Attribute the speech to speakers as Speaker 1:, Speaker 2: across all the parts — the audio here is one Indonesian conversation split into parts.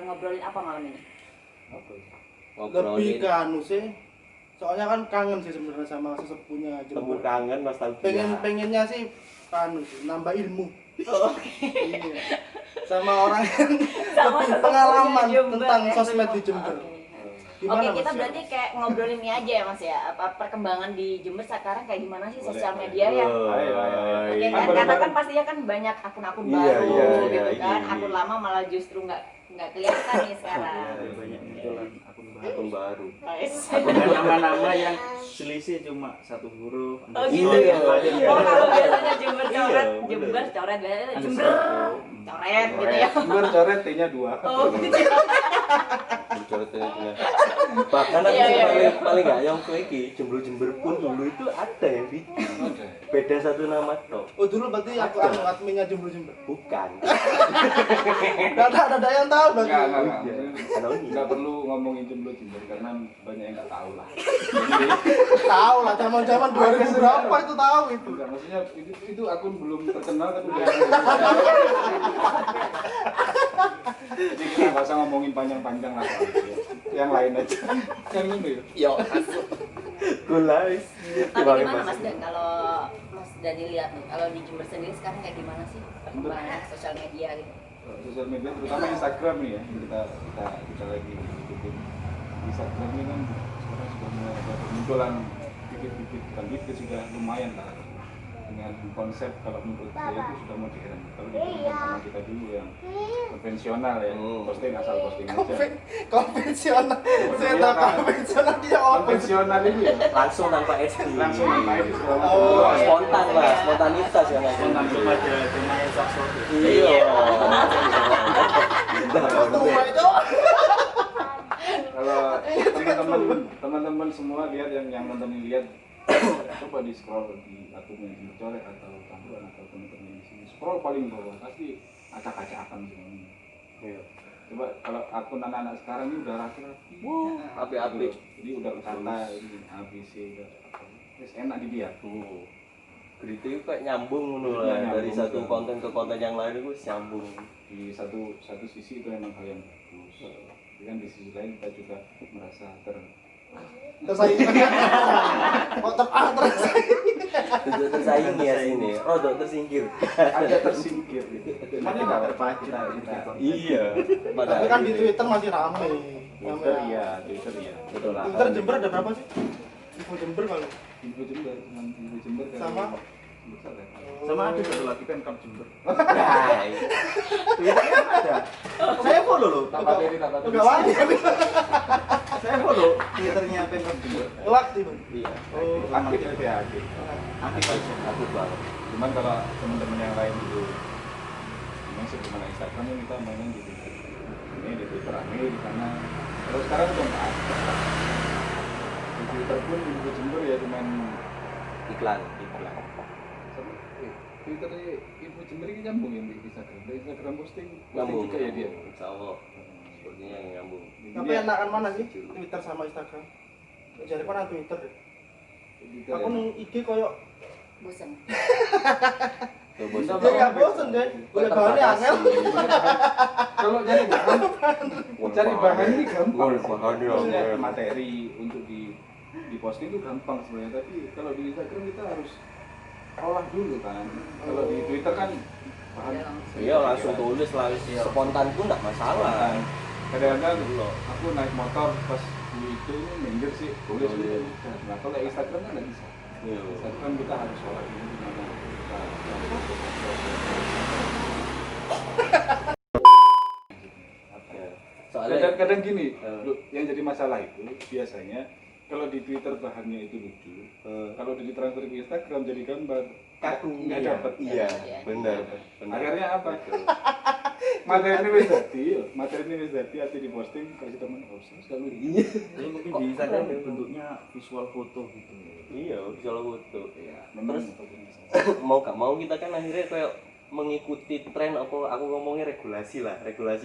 Speaker 1: ngobrolin apa malam ini?
Speaker 2: Lebih ke anu sih. Soalnya kan kangen sih sebenarnya sama sesepunya
Speaker 3: Temu
Speaker 2: Jember.
Speaker 3: kangen nostalgia.
Speaker 2: Pengennya sih anu sih, nambah ilmu. Iya. Sama orang yang lebih pengalaman tentang sosmed di Jember.
Speaker 1: Oke, kita berarti kayak ngobrolin ini aja ya Mas ya. Apa perkembangan di Jember sekarang kayak gimana sih sosial media ya? Oke kan, karena kan pastinya kan banyak akun-akun baru gitu kan. Akun lama malah justru nggak kelihatan nih sekarang.
Speaker 4: Banyak munculan akun baru.
Speaker 1: Akun
Speaker 4: Nama-nama yang selisih cuma satu huruf.
Speaker 1: Oh gitu ya. Oh kalau biasanya Jember coret, Jember coret biasanya Jember coret gitu ya.
Speaker 4: Jember coret T-nya 2.
Speaker 1: Oh gitu.
Speaker 3: Coret-coretnya. Bahkan aku paling nggak yang iki Jember pun dulu itu ada yang bikin. Beda satu nama toh.
Speaker 2: Oh dulu berarti aku adminnya Jember.
Speaker 3: Bukan.
Speaker 2: Ada yang tahu berarti.
Speaker 4: Enggak perlu ngomongin Jember karena banyak yang enggak tahu lah.
Speaker 2: Tahu lah zaman-zaman 2000 berapa itu tahu itu.
Speaker 4: Enggak, maksudnya itu akun belum terkenal tapi udah. Jadi kita nggak usah ngomongin panjang-panjang lah. Yang lain aja. Yang ini ya.
Speaker 3: Gulais.
Speaker 1: Tapi gimana Mas Dan kalau Mas Dani lihat nih, kalau di Jember sendiri sekarang kayak gimana sih perkembangan sosial media gitu?
Speaker 4: Sosial media terutama Instagram nih ya, kita lagi ikutin Instagram ini kan sekarang sudah mulai ada munculan bibit-bibit, bukan bibit sudah lumayan lah dengan konsep kalau menurut saya itu sudah modern. Kalau dibandingkan sama kita dulu yang konvensional ya, posting asal posting aja.
Speaker 2: Konvensional. Saya tahu konvensional dia apa?
Speaker 4: Konvensional itu ya
Speaker 3: Langsung tanpa SD.
Speaker 4: langsung main
Speaker 3: Spontan lah, spontanitas ya Mas.
Speaker 4: langsung aja main sosmed.
Speaker 3: Iya.
Speaker 4: Kalau teman-teman semua lihat yang nonton ini lihat, coba di scroll di akunnya di coret atau tampilan atau teman-teman di sini scroll paling bawah pasti acak-acakan semuanya.
Speaker 3: Iya.
Speaker 4: Coba kalau akun anak-anak sekarang ini udah rapi-rapi.
Speaker 3: Api-api.
Speaker 4: Jadi udah kata ini ABC udah apa. Terus enak dilihat tuh.
Speaker 3: Berita itu kayak nyambung ngono lah, dari satu konten ke konten yang lain itu nyambung.
Speaker 4: Di satu sisi itu memang hal yang bagus. Tapi kan di sisi lain kita juga merasa
Speaker 2: Tersaing.
Speaker 3: Tersaing ya sini. Rodok tersingkir.
Speaker 4: agak tersingkir gitu. Makanya nggak terpacu kita.
Speaker 3: Iya.
Speaker 2: Tapi kan di Twitter masih rame.
Speaker 4: Twitter iya.
Speaker 3: Betul lah.
Speaker 2: Twitter Jember ada berapa sih? Info Jember kali.
Speaker 4: Info Jember kan.
Speaker 2: Sama?
Speaker 4: Sama ada satu lagi Pemkab Jember.
Speaker 3: Twitternya ada. Saya follow loh.
Speaker 2: Enggak wani.
Speaker 3: Saya follow Twitternya Pemkab Jember.
Speaker 2: Waktu Bang.
Speaker 3: Iya.
Speaker 4: Aktif lebih aktif.
Speaker 3: Aktif aja. Aktif banget.
Speaker 4: Cuman kalau teman-teman yang lain dulu memang sebelum Instagram kan kita mainin di Twitter. Ini di Twitter rame di sana. Terus sekarang udah nggak ada. Di Twitter pun di Jember ya cuman
Speaker 3: Iklan.
Speaker 4: Twitter Info Jember ini nyambung yang di Instagram. Di Instagram posting
Speaker 3: Nyambung
Speaker 4: juga ya dia.
Speaker 3: Insya Allah. Sepertinya yang nyambung.
Speaker 2: Tapi enakan mana sih? Twitter sama Instagram? Jadi kan Twitter deh. Aku nang IG koyo
Speaker 1: Bosan.
Speaker 3: Bosan.
Speaker 2: dia enggak bosen deh. Boleh bahannya angel.
Speaker 4: Kalau cari bahan ini gampang. Maksudnya
Speaker 3: Bahannya
Speaker 4: materi untuk di posting itu gampang sebenarnya, tapi kalau di Instagram kita harus olah dulu kan. Kalau di Twitter kan bahan
Speaker 3: Iya langsung tulis lah, spontan pun enggak masalah.
Speaker 4: Kadang-kadang aku naik motor pas dulu itu minggir sih tulis dulu. Nah kalau Instagram kan nggak bisa. Instagram kita harus olah dulu gimana kadang-kadang gini, yang jadi masalah itu biasanya kalau di Twitter bahannya itu lucu, kalau ditransfer ke Instagram jadi gambar kaku, nggak dapat.
Speaker 3: Iya, benar.
Speaker 4: Akhirnya apa? Materi ini wis dadi ati diposting kasih teman harus kalau
Speaker 3: Iya.
Speaker 5: Jadi mungkin di Instagram bentuknya visual foto gitu.
Speaker 3: Iya, visual foto.
Speaker 4: ya
Speaker 3: Terus mau gak mau kita kan akhirnya kayak mengikuti tren apa aku ngomongnya regulasi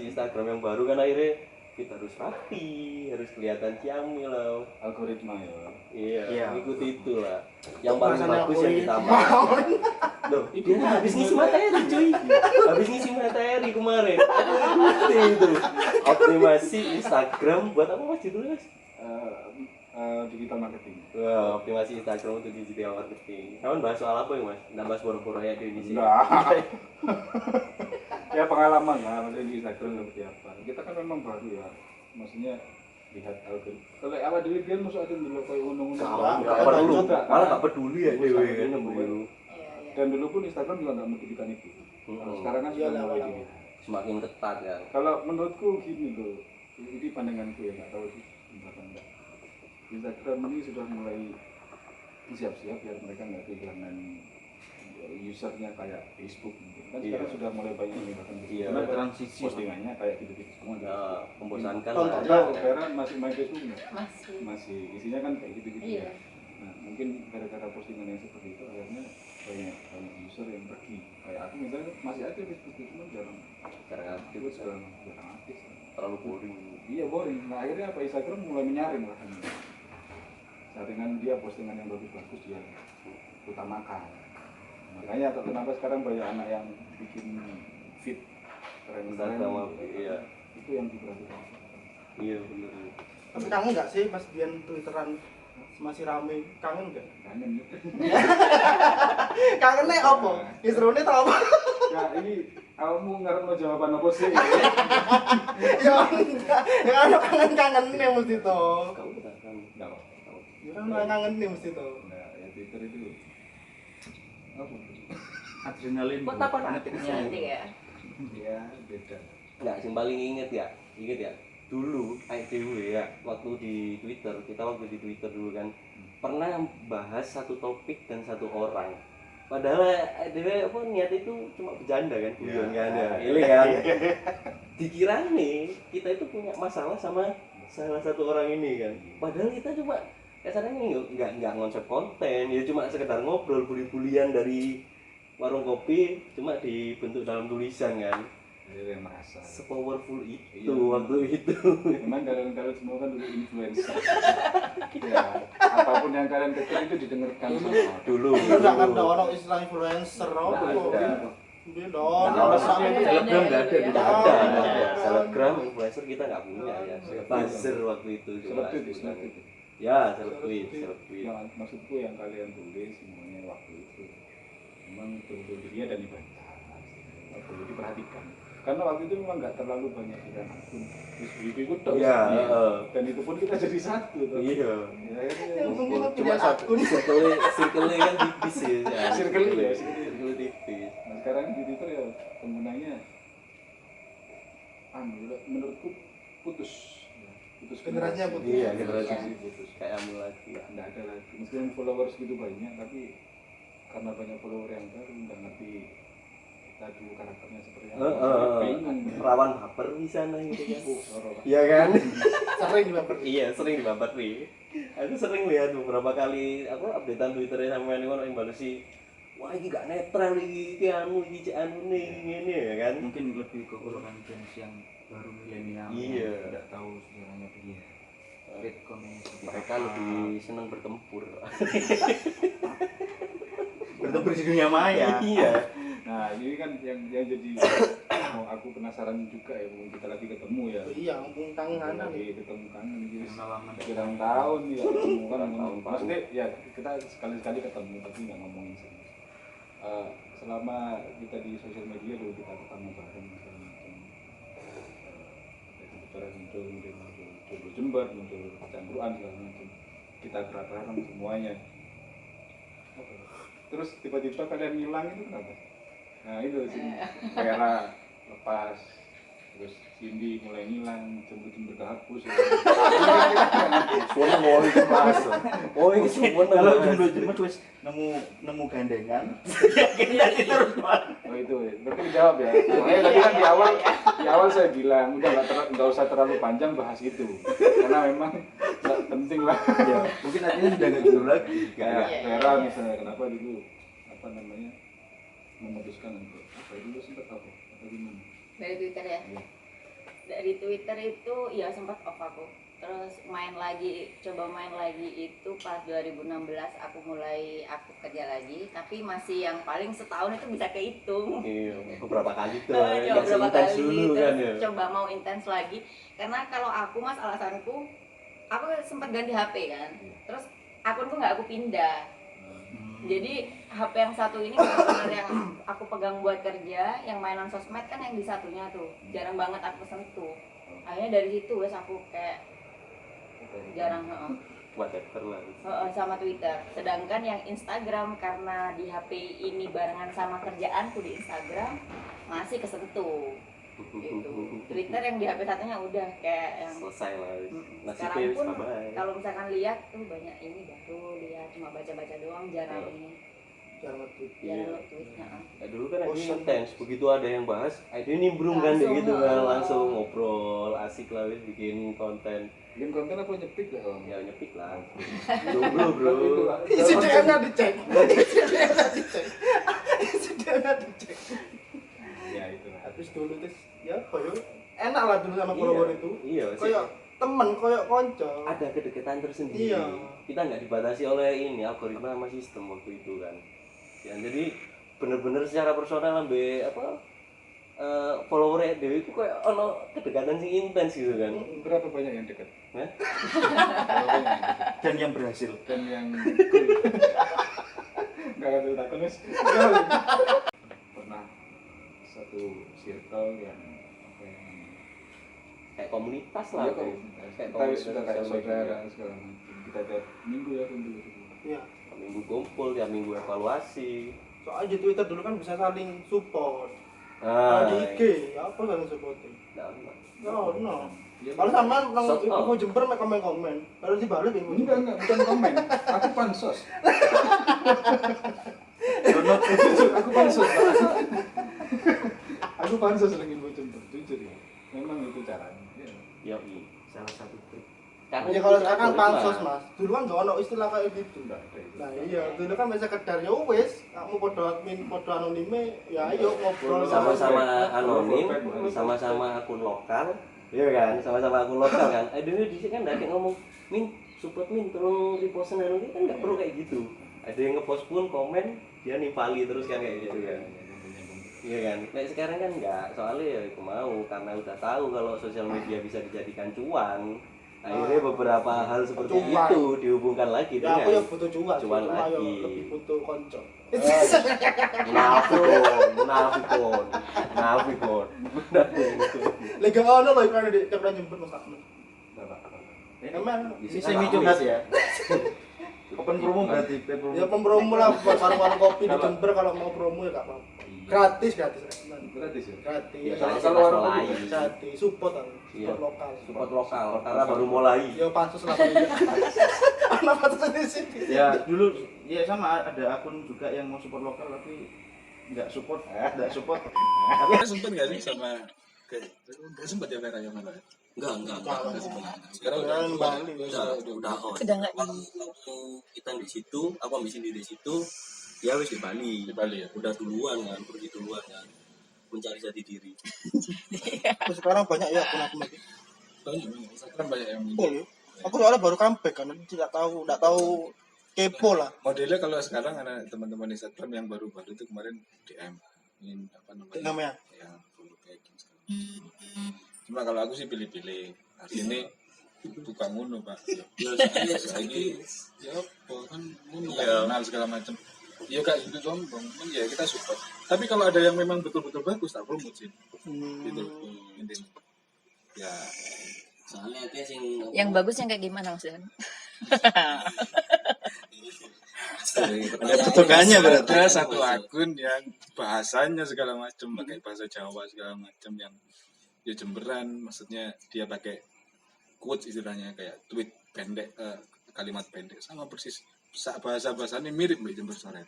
Speaker 3: Instagram yang baru kan akhirnya kita harus rapi, harus kelihatan ciamil lah.
Speaker 4: algoritma ya.
Speaker 3: Iya,
Speaker 5: Iya.
Speaker 3: mengikuti itu lah. Yang paling bagus yang kita mau. Loh, dia habis ngisi materi cuy. Habis ngisi materi kemarin. Aku ngerti itu. Optimasi Instagram buat apa Mas judulnya Mas?
Speaker 4: Digital marketing.
Speaker 3: Wah, optimasi Instagram untuk digital marketing. Kamu bahas soal apa ya Mas? Nggak bahas boro-boro ya di Indonesia.
Speaker 4: Enggak. Ya pengalaman lah, maksudnya di Instagram seperti apa. Kita kan memang baru ya, maksudnya lihat algoritma. Kalau awal dulu dia masuk aja dulu kayak undang-undang.
Speaker 3: Nggak perlu, malah nggak peduli ya dewe kan dulu.
Speaker 4: Dan dulu pun Instagram juga nggak menjadikan itu. Kalau sekarang kan sudah mulai dilihat.
Speaker 3: Semakin ketat kan.
Speaker 4: Kalau menurutku gini loh, ini pandanganku ya, nggak tahu sih pendapat Anda. Instagram ini sudah mulai siap-siap biar mereka nggak kehilangan usernya kayak Facebook mungkin. Kan sekarang sudah mulai banyak yang bahkan
Speaker 3: karena
Speaker 5: transisi
Speaker 4: postingannya kayak gitu-gitu semua.
Speaker 3: Membosankan
Speaker 4: Kalau Vera masih main Facebook nggak?
Speaker 1: Masih
Speaker 4: Isinya kan kayak gitu-gitu
Speaker 1: iya.
Speaker 4: ya. Nah mungkin gara-gara postingan yang seperti itu akhirnya banyak user yang pergi. Kayak aku misalnya masih ada Facebook cuma jarang
Speaker 3: aktif,
Speaker 4: jarang aktif.
Speaker 3: terlalu boring.
Speaker 4: Iya boring. Nah akhirnya apa Instagram mulai menyaring lah. Saringan dia postingan yang bagus-bagus dia utamakan. Makanya kenapa sekarang banyak anak yang bikin feed keren-keren
Speaker 3: Iya.
Speaker 4: Itu yang diperhatikan.
Speaker 3: Iya benar.
Speaker 2: Tapi kangen nggak sih pas biar Twitteran masih rame? Kangen nggak?
Speaker 4: Kangen gitu.
Speaker 2: Kangennya apa? Instrumennya tau apa?
Speaker 4: Nah ini kamu ngarep mau jawaban apa sih?
Speaker 2: Ya enggak, ya ada kangen-kangennya mesti toh.
Speaker 3: Kamu tak kan? Nggak apa.
Speaker 2: Ya kan kangennya mesti toh.
Speaker 4: Nah ya Twitter itu apa?
Speaker 5: adrenalin.
Speaker 1: Buat apa
Speaker 5: ngetiknya.
Speaker 1: ya?
Speaker 4: Ya beda.
Speaker 3: Nggak, yang paling inget ya dulu IDW ya, waktu di Twitter, kita waktu di Twitter dulu kan pernah bahas satu topik dan satu orang, padahal IDW apa niat itu cuma bercanda kan, guyon kan ya, ini kan dikira nih kita itu punya masalah sama salah satu orang ini kan, padahal kita cuma kasarnya nggak ngonsep konten, ya cuma sekedar ngobrol buli-bulian dari warung kopi, cuma dibentuk dalam tulisan kan.
Speaker 4: Ada yang merasa
Speaker 3: Sepowerful itu
Speaker 4: Iya.
Speaker 3: waktu itu.
Speaker 4: memang kalian semua kan dulu influencer. Ya, apapun yang kalian ketik itu didengarkan semua.
Speaker 3: Dulu.
Speaker 2: Itu nggak ada orang istilah influencer apa
Speaker 3: Nggak
Speaker 2: kok?
Speaker 3: ada.
Speaker 2: Dia dong.
Speaker 3: Nggak ada.
Speaker 5: Selebgram nggak ada.
Speaker 3: Nggak ada. Selebgram influencer kita nggak punya ya. Buzzer waktu itu cuma.
Speaker 4: Selebgram.
Speaker 3: Ya, selebgram.
Speaker 4: Yang maksudku yang kalian tulis semuanya waktu itu memang betul dia dan ibadah perlu diperhatikan karena waktu itu memang nggak terlalu banyak yang akun terus ikut terus
Speaker 3: Iya.
Speaker 4: dan itu pun kita jadi satu tuh.
Speaker 3: Iya.
Speaker 4: Ya,
Speaker 2: Yang penting
Speaker 3: Cuma
Speaker 2: punya
Speaker 3: satu
Speaker 2: akun.
Speaker 3: circle kan tipis ya.
Speaker 4: Circle ya.
Speaker 3: Circle tipis.
Speaker 4: Nah sekarang di Twitter ya penggunanya menurutku putus
Speaker 2: Generasinya putus.
Speaker 3: Iya, generasi
Speaker 4: putus
Speaker 3: kayak kamu lagi.
Speaker 4: nggak ada lagi meskipun followers gitu banyak tapi karena banyak follower yang baru nggak ngerti kita dulu karakternya seperti apa bingung
Speaker 3: Rawan baper bisa nah gitu kan.
Speaker 4: Sorok.
Speaker 3: Iya kan?
Speaker 2: Sering dibaper.
Speaker 3: Iya, sering dibabat nih. Aku sering lihat beberapa kali aku updatean Twitternya sama ngono yang baru sih. Wah, ini gak netral iki anu iki anu nih ngene ya kan.
Speaker 5: Mungkin lebih ke golongan gens yang baru milenial.
Speaker 3: Iya.
Speaker 5: Tidak tahu sejarahnya dia. Redcon
Speaker 3: Mereka lebih senang bertempur.
Speaker 5: bertempur di dunia maya.
Speaker 3: Iya.
Speaker 4: Nah ini kan yang jadi mau aku penasaran juga ya mau kita lagi ketemu ya
Speaker 2: Iya, mumpung kangen
Speaker 4: lagi ketemu kangen gitu
Speaker 5: Pengalaman.
Speaker 4: sekian tahun ya ketemu kan
Speaker 3: Tahun.
Speaker 4: pasti ya kita sekali-sekali ketemu tapi nggak ngomongin serius. Selama kita di sosial media dulu kita ketemu bareng segala macam kita muncul Jember muncul Cangkruan segala macam kita gerak bareng semuanya. Terus tiba-tiba kalian hilang itu kenapa? Nah itu sih Vera lepas terus Cindy mulai ngilang jemput kehapus
Speaker 3: Suara mau itu pas. Oh, ini semua
Speaker 5: Kalau jumlah wis nemu gandengan.
Speaker 4: oh itu berarti dijawab ya. Makanya tadi kan di awal saya bilang udah nggak usah terlalu panjang bahas itu karena memang nggak penting lah.
Speaker 5: Ya, mungkin artinya sudah nggak jumlah lagi.
Speaker 4: Kayak
Speaker 3: Iya.
Speaker 4: Vera misalnya kenapa dulu apa namanya memutuskan untuk apa dulu sempat apa atau gimana?
Speaker 1: Dari Twitter ya.
Speaker 4: Iya.
Speaker 1: Dari Twitter itu ya sempat off aku. Terus coba main lagi itu pas 2016 aku mulai aktif kerja lagi, tapi masih yang paling setahun itu bisa kehitung.
Speaker 3: Iya, beberapa kali tuh.
Speaker 1: Coba beberapa kali
Speaker 3: dulu kan ya.
Speaker 1: Coba mau intens lagi, karena kalau aku Mas alasanku, aku sempat ganti HP kan, terus akunku nggak aku pindah. Jadi HP yang satu ini benar-benar yang aku pegang buat kerja, yang mainan sosmed kan yang di satunya tuh jarang banget aku sentuh. Akhirnya dari situ wes aku kayak jarang
Speaker 3: Whatever lah.
Speaker 1: sama Twitter. Sedangkan yang Instagram karena di HP ini barengan sama kerjaanku di Instagram masih kesentuh. Gitu. Twitter yang di HP satunya udah kayak yang
Speaker 3: Selesai lah.
Speaker 1: sekarang pun kalau misalkan lihat tuh banyak ini baru lihat cuma baca-baca doang, jarang ini.
Speaker 2: Jangan tweet.
Speaker 1: Jarang tweet.
Speaker 3: Ya, dulu kan lagi intens, begitu ada yang bahas, itu nimbrung kan kayak gitu kan, langsung ngobrol, asik lah wis bikin konten.
Speaker 4: Bikin konten apa nyepik ya Om?
Speaker 3: Ya nyepik lah. Bro.
Speaker 2: Isi DM-nya dicek. Isi DM-nya dicek.
Speaker 4: Ya itu lah.
Speaker 2: Habis dulu terus ya koyo enak lah dulu sama follower itu.
Speaker 3: Iya,
Speaker 2: Koyo temen, koyo konco.
Speaker 3: ada kedekatan tersendiri.
Speaker 2: Iya.
Speaker 3: Kita nggak dibatasi oleh ini algoritma sama sistem waktu itu kan. Ya, jadi bener-bener secara personal ambil follower dewe itu kayak ono kedekatan sing intens gitu kan.
Speaker 4: Berapa banyak yang dekat?
Speaker 3: Hah?
Speaker 5: Dan yang berhasil.
Speaker 4: Dan yang cool. Nggak ada takut Mas. Pernah satu circle yang apa yang
Speaker 3: Kayak komunitas lah.
Speaker 4: ya, kita sudah kayak saudara segala macam. Kita tiap minggu ya kumpul gitu.
Speaker 2: Iya.
Speaker 3: Tiap minggu kumpul, tiap minggu evaluasi.
Speaker 2: Soalnya di Twitter dulu kan bisa saling support.
Speaker 3: Ah,
Speaker 2: Kalau di IG, ya apa saling support?
Speaker 3: nah,
Speaker 2: No. Kalau sama nang
Speaker 3: Shut up.
Speaker 2: info Jember mek komen-komen. Kalau dibalik info Jember.
Speaker 4: Enggak, bukan komen. Aku pansos. Aku pansos. Aku pansos lagi buat contoh, jujur ya. Memang itu caranya. Ya.
Speaker 3: Yoi.
Speaker 5: Salah satu trik.
Speaker 2: Ya kalau sekarang pansos Mas. Dulu kan nggak ono istilah kayak gitu.
Speaker 4: Enggak ada itu.
Speaker 2: Nah iya, dulu kan bisa sekedar ya wis, kamu podo admin, podo anonime, ya ayo ngobrol.
Speaker 3: Sama-sama anonim, sama-sama akun lokal. Iya kan, sama-sama akun lokal kan. Dulu di sini kan ada yang ngomong, "Min, support Min, tolong repostin anonim." Kan nggak perlu kayak gitu. Ada yang ngepost pun komen, dia nimpali terus kan kayak gitu kan. Iya kan. Nah, sekarang kan enggak, soalnya ya aku mau karena udah tahu kalau sosial media bisa dijadikan cuan. Akhirnya beberapa hal seperti
Speaker 2: Cuan.
Speaker 3: itu dihubungkan lagi
Speaker 2: Ya aku
Speaker 3: dengan
Speaker 2: ya butuh cuan,
Speaker 3: Cuan
Speaker 2: cuma ya
Speaker 3: lagi.
Speaker 2: lebih butuh konco.
Speaker 3: Munafikon.
Speaker 2: Lagi ono loh kan di Cakran Jember Mas Ahmad. Emang
Speaker 5: Ini semi curhat ya.
Speaker 2: open promo berarti. Ya promo lah buat warung-warung kopi di Jember kalau mau promo ya enggak apa-apa. Gratis.
Speaker 4: Gratis ya.
Speaker 2: Gratis.
Speaker 3: Ya,
Speaker 2: Kalau
Speaker 3: soalnya pas
Speaker 2: warung
Speaker 3: mulai.
Speaker 2: kopi gratis, support aku.
Speaker 3: Iya.
Speaker 2: Support lokal.
Speaker 3: Support lokal karena baru mulai.
Speaker 2: Ya pansus lah. Anak pansus di sini.
Speaker 5: Ya dulu ya sama ada akun juga yang mau support lokal tapi nggak support.
Speaker 4: Tapi sempat nggak sih sama nggak sempat ya Vera yang mana?
Speaker 3: Enggak.
Speaker 4: Sekarang udah
Speaker 2: Bali.
Speaker 3: Udah on.
Speaker 1: Udah nggak
Speaker 3: Waktu kita di situ, aku ambil sendiri di situ, dia wis di Bali.
Speaker 4: di Bali ya.
Speaker 3: Udah duluan kan, pergi duluan kan. Mencari jati diri.
Speaker 2: Terus sekarang banyak ya akun-akun lagi.
Speaker 4: Sekarang banyak yang
Speaker 2: Betul. Aku soalnya baru comeback kan, tidak tahu kepo lah.
Speaker 4: modelnya kalau sekarang ada teman-teman Instagram yang baru-baru itu kemarin DM ingin apa namanya?
Speaker 2: Namanya?
Speaker 4: Ya, follow bagging segala macam. Cuma kalau aku sih pilih-pilih. Artinya bukan ngono Pak.
Speaker 3: Ya,
Speaker 4: Lagi ya apa kan ngono kan kenal segala macam. Ya kayak gitu sombong. Kan ya kita support. Tapi kalau ada yang memang betul-betul bagus tak promote sih. Gitu intinya. Ya
Speaker 3: soalnya dia sing
Speaker 1: yang bagus yang kayak gimana Mas Dan?
Speaker 2: Ada petugasnya berarti.
Speaker 4: ada satu akun yang bahasanya segala macam pakai bahasa Jawa segala macam yang ya Jemberan, maksudnya dia pakai quotes istilahnya kayak tweet pendek, kalimat pendek sama persis bahasa-bahasanya mirip Mbak Jember Sore.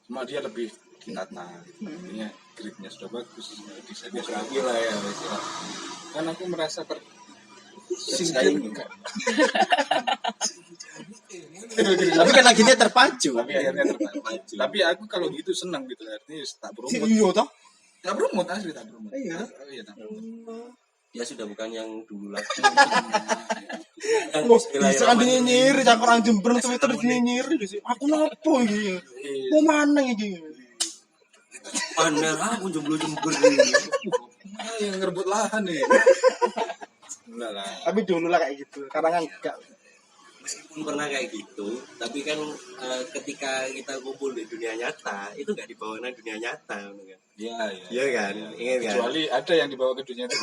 Speaker 4: Cuma dia lebih ditata gitu. Artinya gridnya sudah bagus, desainnya sudah gila ya. Kan aku merasa tersingkirkan.
Speaker 2: Tapi kan akhirnya terpacu.
Speaker 4: Tapi akhirnya terpacu. Tapi aku kalau gitu senang gitu, artinya tak promote.
Speaker 2: Iya toh?
Speaker 4: Tak promote asli tak promote.
Speaker 2: Iya.
Speaker 4: Iya tak promote.
Speaker 3: Ya sudah bukan yang dulu lagi.
Speaker 2: Bisa kan nyinyir, cak orang Jember Twitter nyinyir sih. Aku nopo iki? Mau mana iki?
Speaker 3: Paner aku jomblo Jember.
Speaker 4: Yang ngerebut lahan nih. Enggak lah.
Speaker 2: Tapi dulu lah kayak gitu. Sekarang kan enggak.
Speaker 3: Meskipun pernah kayak gitu, tapi kan ketika kita kumpul di dunia nyata, itu nggak dibawa ke dunia nyata, kan? Iya kan, ingat kan?
Speaker 4: Kecuali ada yang dibawa ke dunia itu.